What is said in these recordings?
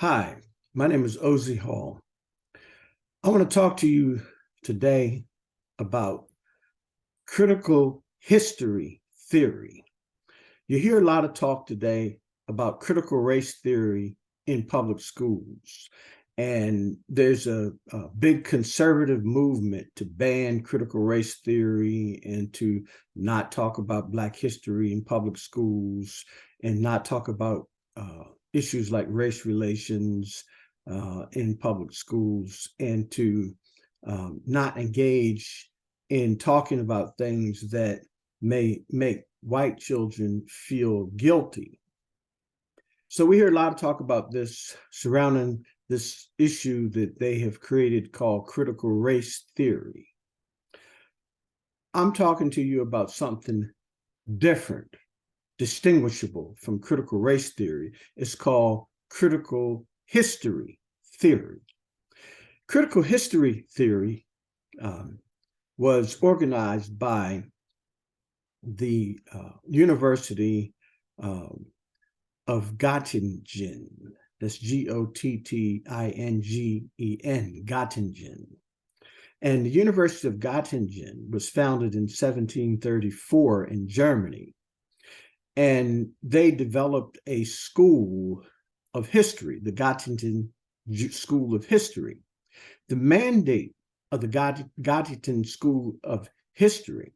Hi, my name is Ozzie Hall. I want to talk to you today about critical history theory. You hear a lot of talk today about critical race theory in public schools. And there's a big conservative movement to ban critical race theory and to not talk about Black history in public schools and not talk about issues like race relations in public schools and to not engage in talking about things that may make white children feel guilty. So we hear a lot of talk about this surrounding this issue that they have created called critical race theory. I'm talking to you about something different, distinguishable from critical race theory. It's called critical history theory. Critical history theory was organized by the University of Gottingen. That's Gottingen, Gottingen. And the University of Gottingen was founded in 1734 in Germany. And they developed a school of history, the Gottingen School of History. The mandate of the Gottingen School of History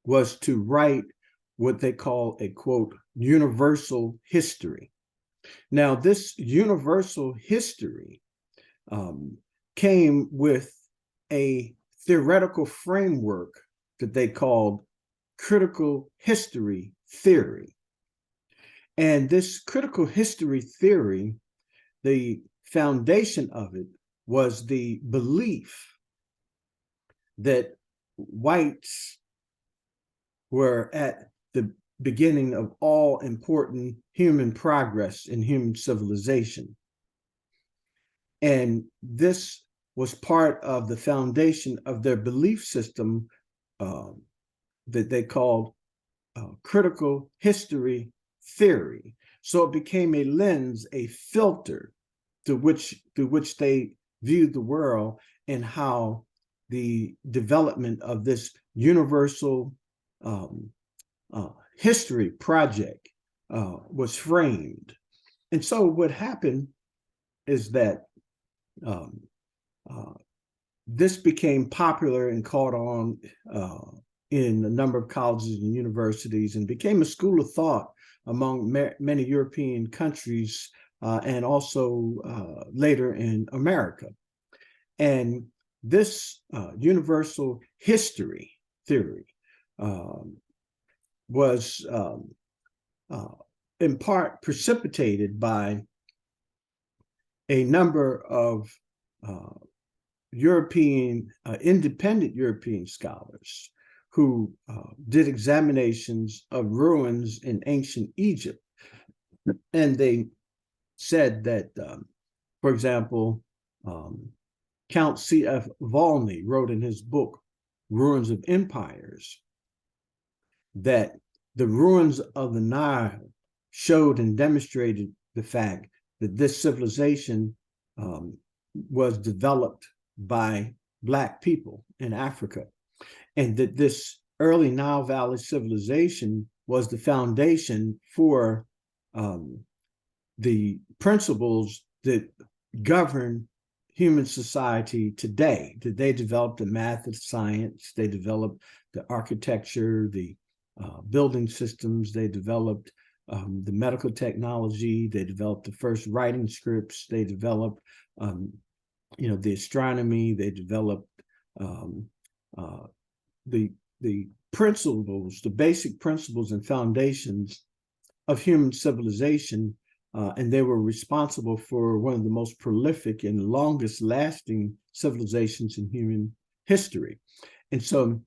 was to write what they call a, quote, universal history. Now, this universal history came with a theoretical framework that they called critical history theory. And this critical history theory, the foundation of it was the belief that whites were at the beginning of all important human progress in human civilization. And this was part of the foundation of their belief system that they called critical history theory. So it became a lens, a filter through which they viewed the world and how the development of this universal history project was framed. And so what happened is that this became popular and caught on in a number of colleges and universities and became a school of thought among many European countries and also later in America. And this universal history theory was in part precipitated by a number of independent European scholars who did examinations of ruins in ancient Egypt. And they said that, for example, Count C.F. Volney wrote in his book, Ruins of Empires, that the ruins of the Nile showed and demonstrated the fact that this civilization was developed by Black people in Africa, and that this early Nile Valley civilization was the foundation for the principles that govern human society today. That they developed the math and science, they developed the architecture, the building systems, they developed the medical technology, they developed the first writing scripts, they developed the astronomy, they developed the principles, the basic principles and foundations of human civilization, and they were responsible for one of the most prolific and longest lasting civilizations in human history. And so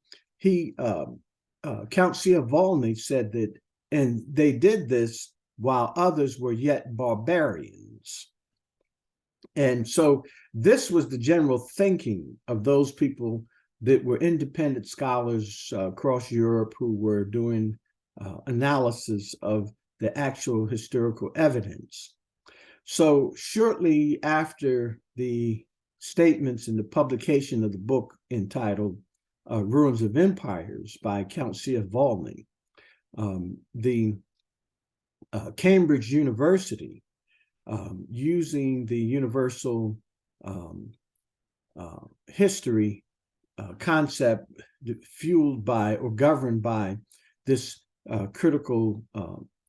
Count C.F. Volney said that, and they did this while others were yet barbarians. And so this was the general thinking of those people that were independent scholars across Europe who were doing analysis of the actual historical evidence. So shortly after the statements and the publication of the book entitled Ruins of Empires by Count C.F. Volney, the Cambridge University, using the universal history concept fueled by or governed by this critical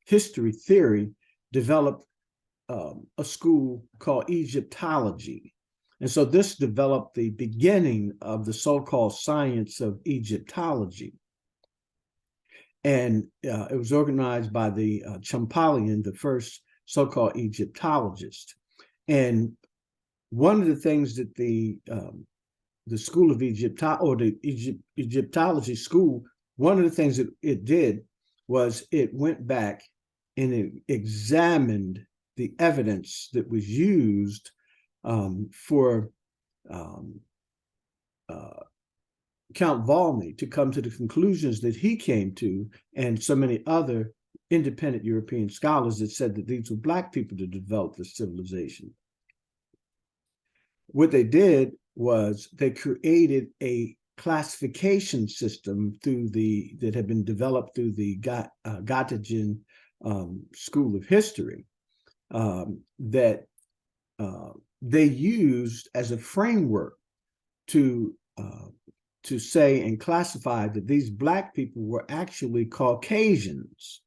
history theory, developed a school called Egyptology. And so this developed the beginning of the so-called science of Egyptology. And it was organized by the Champollion, the first so-called Egyptologist. And one of the things that the School of Egyptology school, one of the things that it did was it went back and it examined the evidence that was used for Count Volney to come to the conclusions that he came to, and so many other independent European scholars that said that these were Black people that developed this civilization. What they did was they created a classification system that had been developed through the Gottingen School of History that they used as a framework to say and classify that these Black people were actually Caucasians.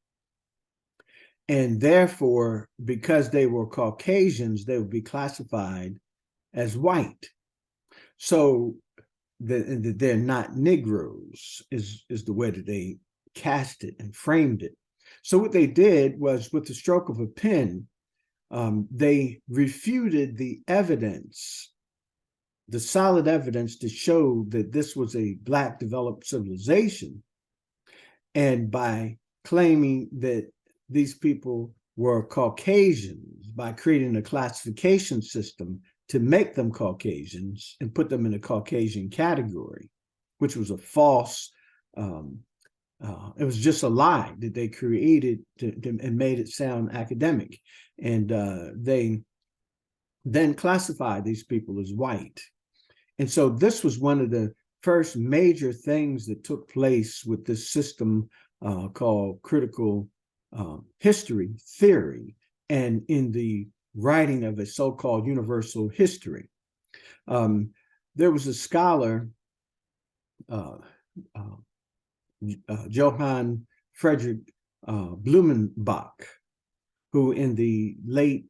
And therefore, because they were Caucasians, they would be classified as white. So they're not Negroes is the way that they cast it and framed it. So what they did was, with the stroke of a pen, they refuted the evidence, the solid evidence to show that this was a Black developed civilization. And by claiming that these people were Caucasians, by creating a classification system to make them Caucasians and put them in a Caucasian category, which was a false, it was just a lie that they created and made it sound academic. And they then classified these people as white. And so this was one of the first major things that took place with this system called critical history theory, and in the writing of a so-called universal history. There was a scholar, Johann Friedrich Blumenbach, who in the late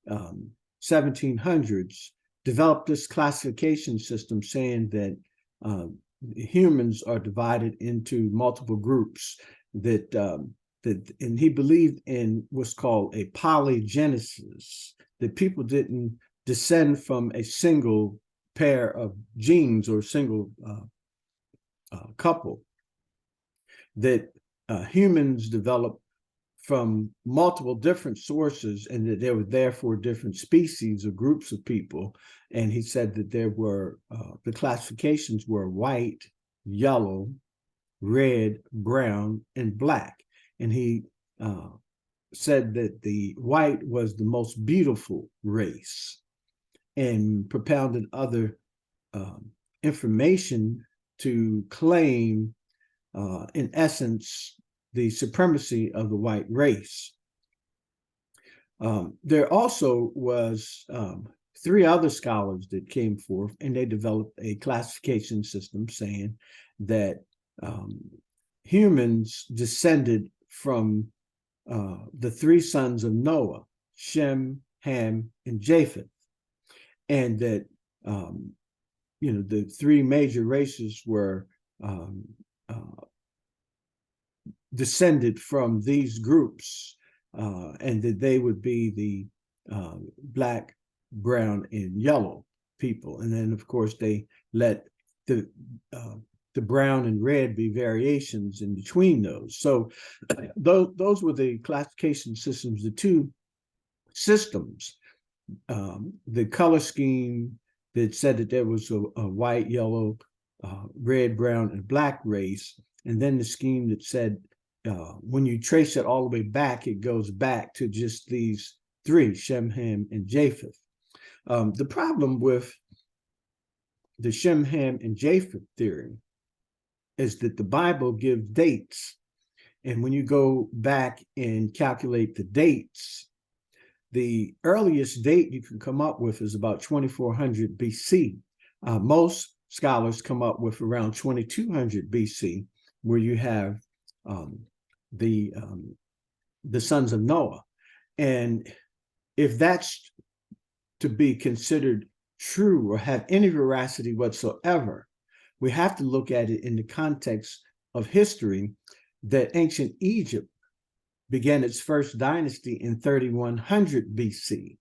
1700s developed this classification system saying that humans are divided into multiple groups, and he believed in what's called a polygenesis, that people didn't descend from a single pair of genes or a single couple, that humans developed from multiple different sources, and that there were therefore different species or groups of people. And he said that there were, the classifications were white, yellow, red, brown, and black. And he said that the white was the most beautiful race, and propounded other information to claim, in essence, the supremacy of the white race. There also was 3 other scholars that came forth, and they developed a classification system saying that humans descended from the 3 sons of Noah, Shem, Ham, and Japheth, and that the 3 major races were descended from these groups, and that they would be the black, brown, and yellow people. And then, of course, they let the brown and red be variations in between those. So those were the classification systems, the 2 systems. The color scheme that said that there was a white, yellow, red, brown, and black race. And then the scheme that said when you trace it all the way back, it goes back to just these three, Shem, Ham, and Japheth. The problem with the Shem, Ham, and Japheth theory is that the Bible gives dates. And when you go back and calculate the dates, the earliest date you can come up with is about 2400 BC. Most scholars come up with around 2200 BC, where you have the sons of Noah. And if that's to be considered true or have any veracity whatsoever, we have to look at it in the context of history, that ancient Egypt began its first dynasty in 3100 BC,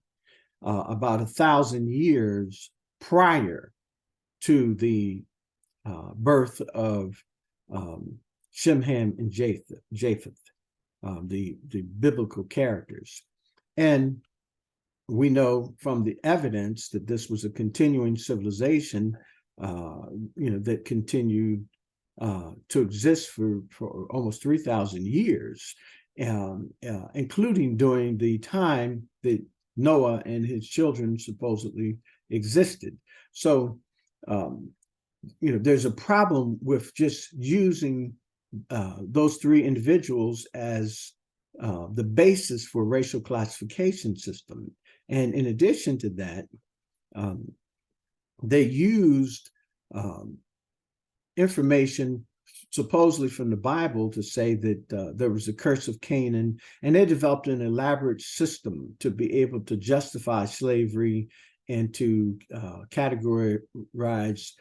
about 1,000 years prior to the birth of Shem, Ham, and Japheth, the biblical characters. And we know from the evidence that this was a continuing civilization, that continued to exist for almost 3,000 years, including during the time that Noah and his children supposedly existed. So, there's a problem with just using those three individuals as the basis for racial classification system. And in addition to that, they used information supposedly from the Bible to say that there was a curse of Canaan, and they developed an elaborate system to be able to justify slavery and to categorize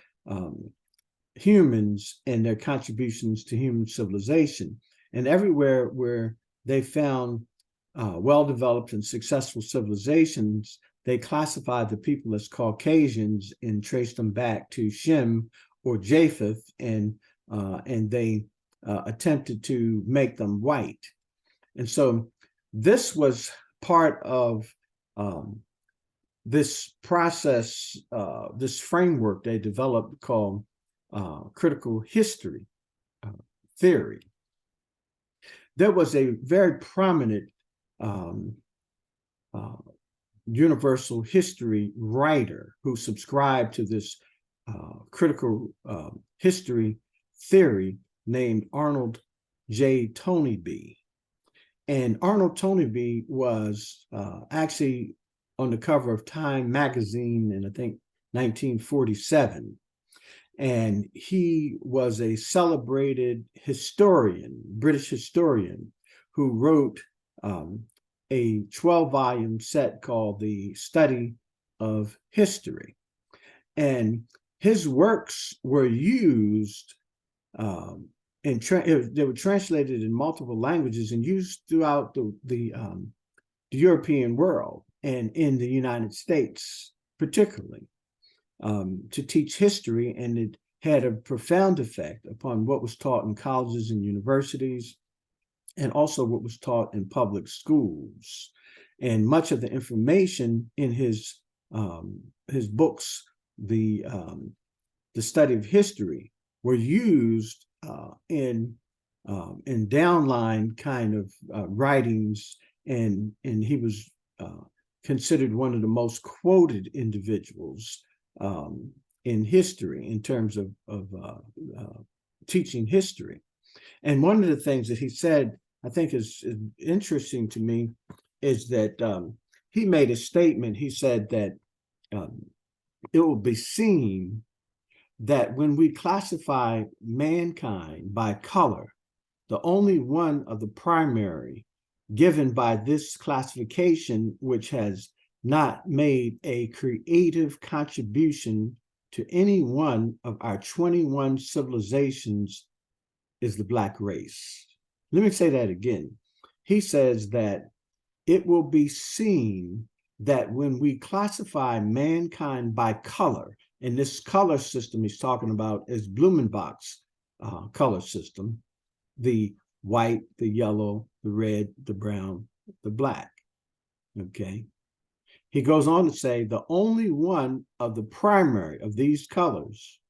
humans and their contributions to human civilization. And everywhere where they found well-developed and successful civilizations, they classified the people as Caucasians and traced them back to Shem or Japheth, and they attempted to make them white. And so this was part of this process, this framework they developed called critical history theory. There was a very prominent universal history writer who subscribed to this critical history theory named Arnold J. Toneby. And Arnold Toneby was actually on the cover of Time magazine in, I think, 1947. And he was a celebrated historian, British historian, who wrote a 12-volume set called The Study of History. And his works were used, they were translated in multiple languages and used throughout the European world and in the United States particularly, to teach history. And it had a profound effect upon what was taught in colleges and universities, and also what was taught in public schools. And much of the information in his books, the Study of History, were used in downline kind of writings, and he was considered one of the most quoted individuals in history in terms of teaching history. And one of the things that he said, I think is interesting to me, is that he made a statement. He said that it will be seen that when we classify mankind by color, the only one of the primary given by this classification which has not made a creative contribution to any one of our 21 civilizations is the Black race. Let me say that again. He says that it will be seen that when we classify mankind by color, and this color system he's talking about is Blumenbach's color system, the white, the yellow, the red, the brown, the black, okay? He goes on to say the only one of the primary of these colors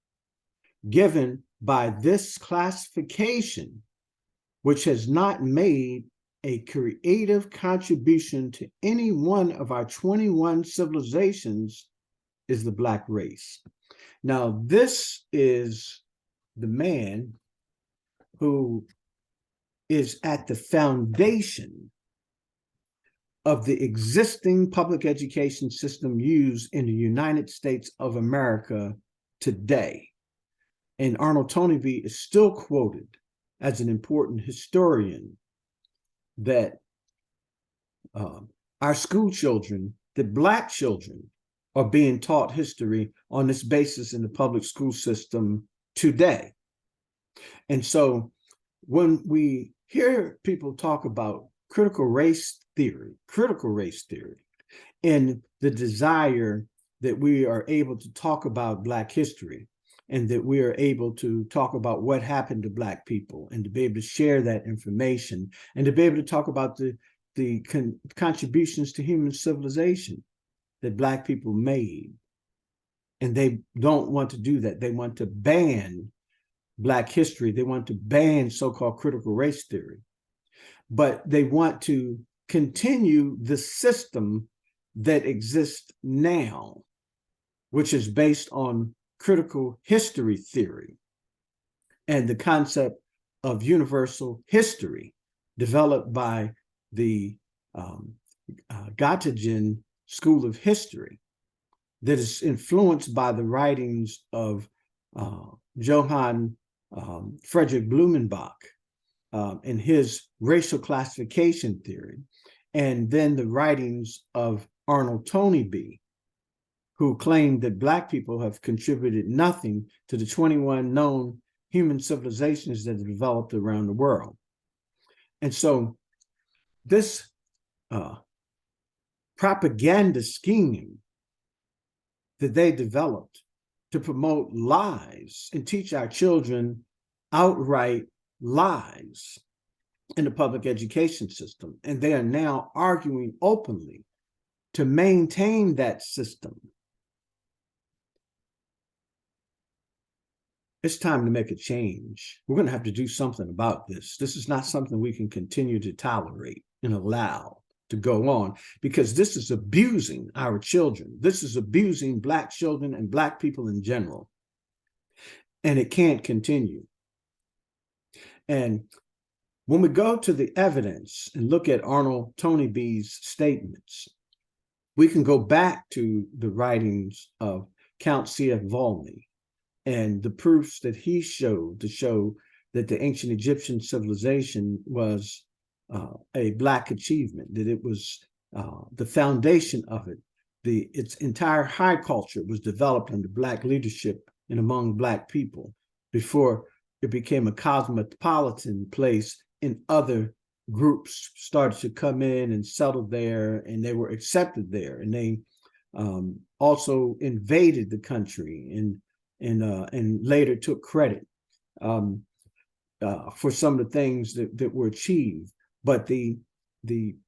given by this classification, which has not made a creative contribution to any one of our 21 civilizations is the Black race. Now, this is the man who is at the foundation of the existing public education system used in the United States of America today. And Arnold Toynbee is still quoted as an important historian that our school children, that Black children, are being taught history on this basis in the public school system today. And so when we hear people talk about critical race theory, and the desire that we are able to talk about Black history, and that we are able to talk about what happened to Black people, and to be able to share that information, and to be able to talk about the contributions to human civilization that Black people made. And they don't want to do that. They want to ban Black history. They want to ban so-called critical race theory. But they want to continue the system that exists now, which is based on critical history theory and the concept of universal history developed by the Gottingen School of History, that is influenced by the writings of Johann Friedrich Blumenbach and his racial classification theory, and then the writings of Arnold Toynbee, who claimed that Black people have contributed nothing to the 21 known human civilizations that have developed around the world. And so this propaganda scheming that they developed to promote lies and teach our children outright lies in the public education system. And they are now arguing openly to maintain that system. It's time to make a change. We're going to have to do something about this. This is not something we can continue to tolerate and allow to go on, because this is abusing our children. This is abusing Black children and Black people in general. And it can't continue. And when we go to the evidence and look at Arnold Toynbee's statements, we can go back to the writings of Count C.F. Volney and the proofs that he showed to show that the ancient Egyptian civilization was a Black achievement, that it was the foundation of it. Its entire high culture was developed under Black leadership and among Black people before it became a cosmopolitan place, and other groups started to come in and settle there, and they were accepted there, and they also invaded the country and later took credit for some of the things that were achieved. But the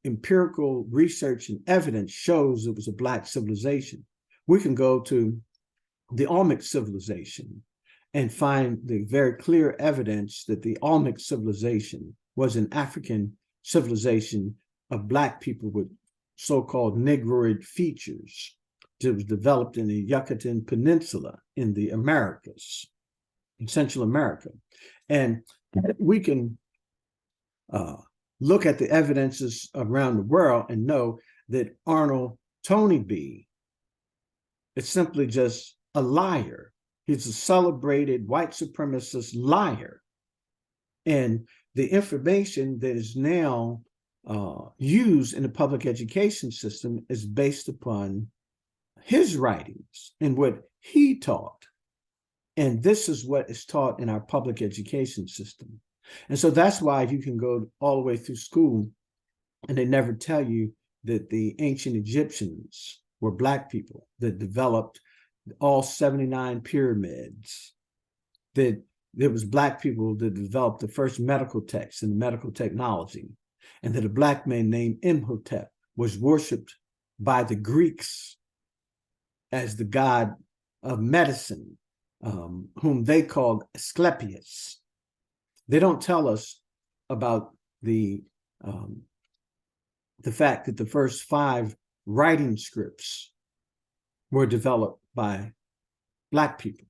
empirical research and evidence shows it was a Black civilization. We can go to the Olmec civilization and find the very clear evidence that the Olmec civilization was an African civilization of Black people with so-called Negroid features that was developed in the Yucatan Peninsula in the Americas, in Central America. And we can look at the evidences around the world and know that Arnold Toynbee is simply just a liar. He's a celebrated white supremacist liar. And the information that is now used in the public education system is based upon his writings and what he taught. And this is what is taught in our public education system. And so that's why you can go all the way through school and they never tell you that the ancient Egyptians were Black people that developed all 79 pyramids, that there was Black people that developed the first medical texts and medical technology, and that a Black man named Imhotep was worshipped by the Greeks as the god of medicine, whom they called Asclepius. They don't tell us about the the fact that the first 5 writing scripts were developed by Black people.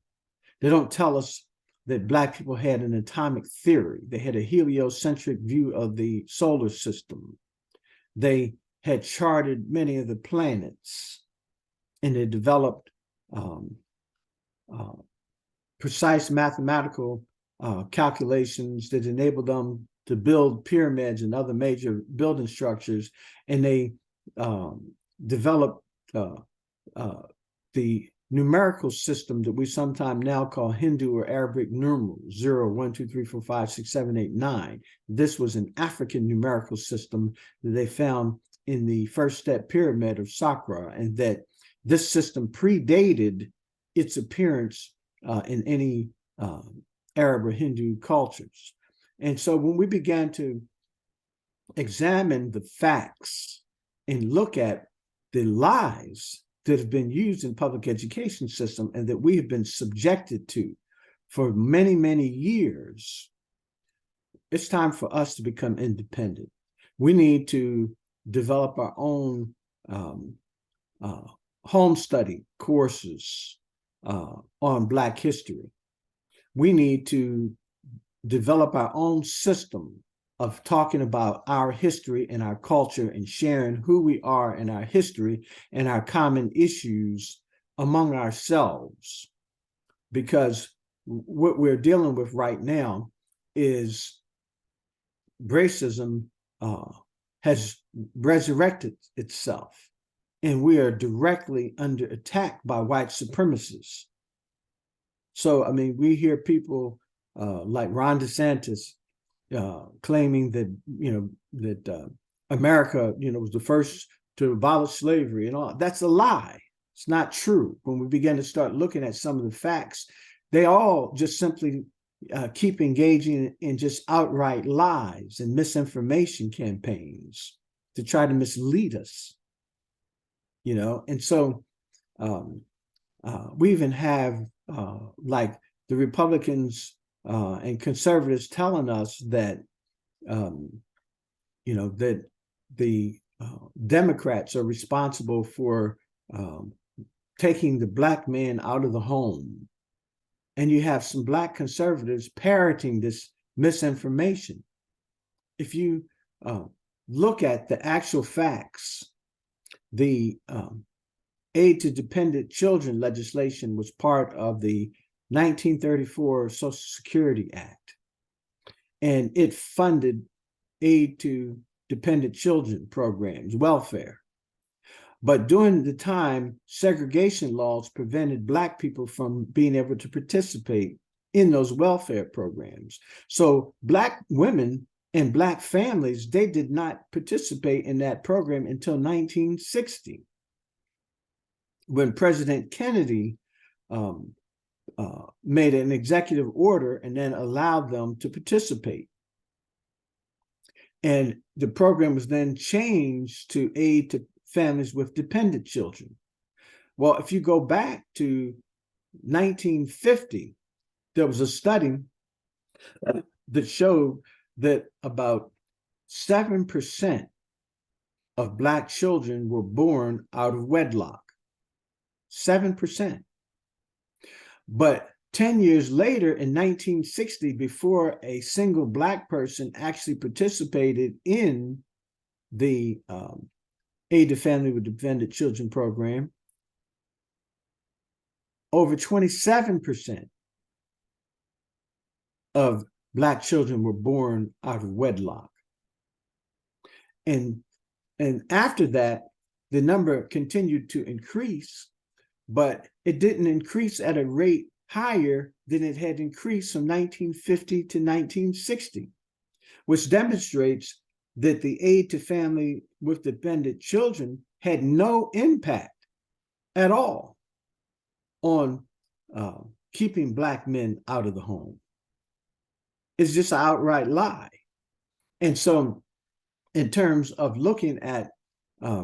They don't tell us that Black people had an atomic theory. They had a heliocentric view of the solar system. They had charted many of the planets, and they developed precise mathematical calculations that enabled them to build pyramids and other major building structures. And they developed the numerical system that we sometimes now call Hindu or Arabic numerals, 0, 1, 2, 3, 4, 5, 6, 7, 8, 9. This was an African numerical system that they found in the first step pyramid of Saqqara, and that this system predated its appearance in any Arab or Hindu cultures. And so when we began to examine the facts and look at the lies that have been used in public education system and that we have been subjected to for many, many years, it's time for us to become independent. We need to develop our own home study courses on Black history. We need to develop our own system of talking about our history and our culture and sharing who we are and our history and our common issues among ourselves. Because what we're dealing with right now is racism has resurrected itself, and we are directly under attack by white supremacists. So, I mean, we hear people like Ron DeSantis claiming that, that America, was the first to abolish slavery and all. That's a lie. It's not true. When we begin to start looking at some of the facts, they all just simply keep engaging in just outright lies and misinformation campaigns to try to mislead us, And so we even have like the Republicans and conservatives telling us that, that the Democrats are responsible for taking the Black man out of the home. And you have some Black conservatives parroting this misinformation. If you look at the actual facts, the Aid to Dependent Children legislation was part of the 1934 Social Security Act, and it funded aid to dependent children programs, welfare. But during the time, segregation laws prevented Black people from being able to participate in those welfare programs. So Black women and Black families, they did not participate in that program until 1960, when President Kennedy made an executive order and then allowed them to participate. And the program was then changed to aid to families with dependent children. Well, if you go back to 1950, there was a study that showed that about 7% of Black children were born out of wedlock. 7%. But 10 years later, in 1960, before a single Black person actually participated in the Aid to Family with Dependent Children program, over 27% of Black children were born out of wedlock. And after that, the number continued to increase, but it didn't increase at a rate higher than it had increased from 1950 to 1960, which demonstrates that the aid to family with dependent children had no impact at all on keeping Black men out of the home. It's just an outright lie. And so in terms of looking at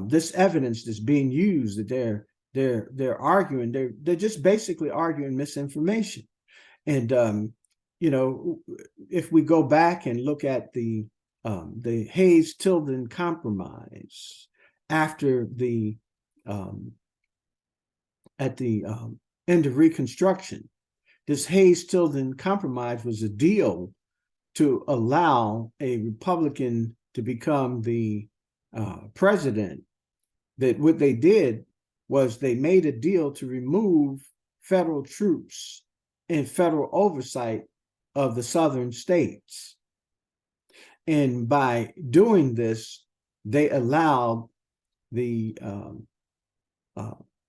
this evidence that's being used, that they're arguing, they're just basically arguing misinformation. And if we go back and look at the the Hayes-Tilden Compromise after the at the end of Reconstruction. This Hayes-Tilden Compromise was a deal to allow a Republican to become the president. That what they did was they made a deal to remove federal troops and federal oversight of the southern states. And by doing this, they allowed the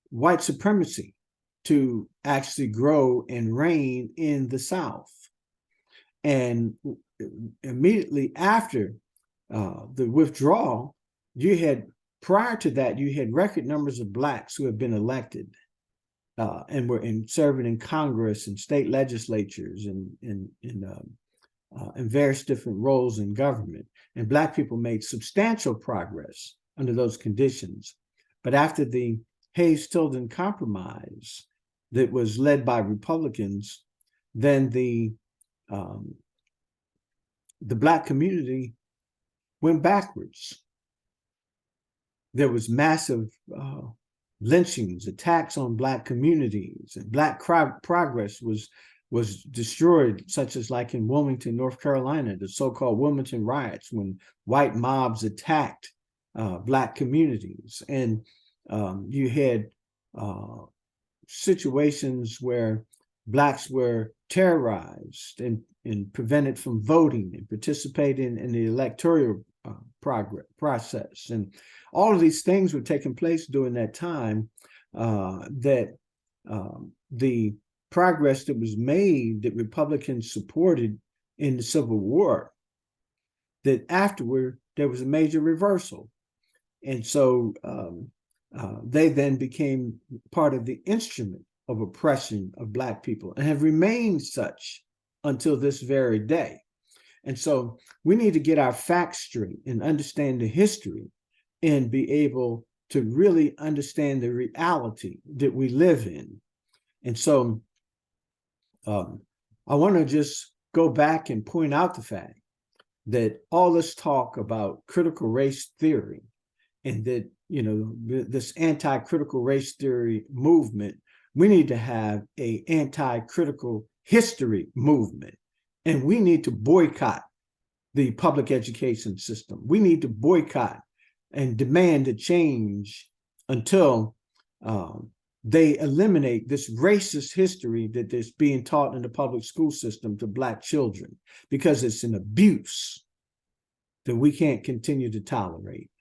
white supremacy to actually grow and reign in the South. And immediately after the withdrawal, prior to that, you had record numbers of Blacks who had been elected and were serving in Congress and state legislatures and in various different roles in government. And Black people made substantial progress under those conditions. But after the Hayes-Tilden Compromise that was led by Republicans, then the Black community went backwards. There was massive lynchings, attacks on Black communities, and Black progress was destroyed, such as like in Wilmington, North Carolina, the so-called Wilmington riots, when white mobs attacked Black communities. And you had situations where Blacks were terrorized and prevented from voting and participating in the electoral process. And all of these things were taking place during that time, that the progress that was made, that Republicans supported in the Civil War, that afterward there was a major reversal. And so they then became part of the instrument of oppression of Black people and have remained such until this very day. And so we need to get our facts straight and understand the history and be able to really understand the reality that we live in. And so I want to just go back and point out the fact that all this talk about critical race theory and that, you know, this anti-critical race theory movement, we need to have an anti-critical history movement. And we need to boycott the public education system. We need to boycott and demand a change until they eliminate this racist history that is being taught in the public school system to Black children, because it's an abuse that we can't continue to tolerate.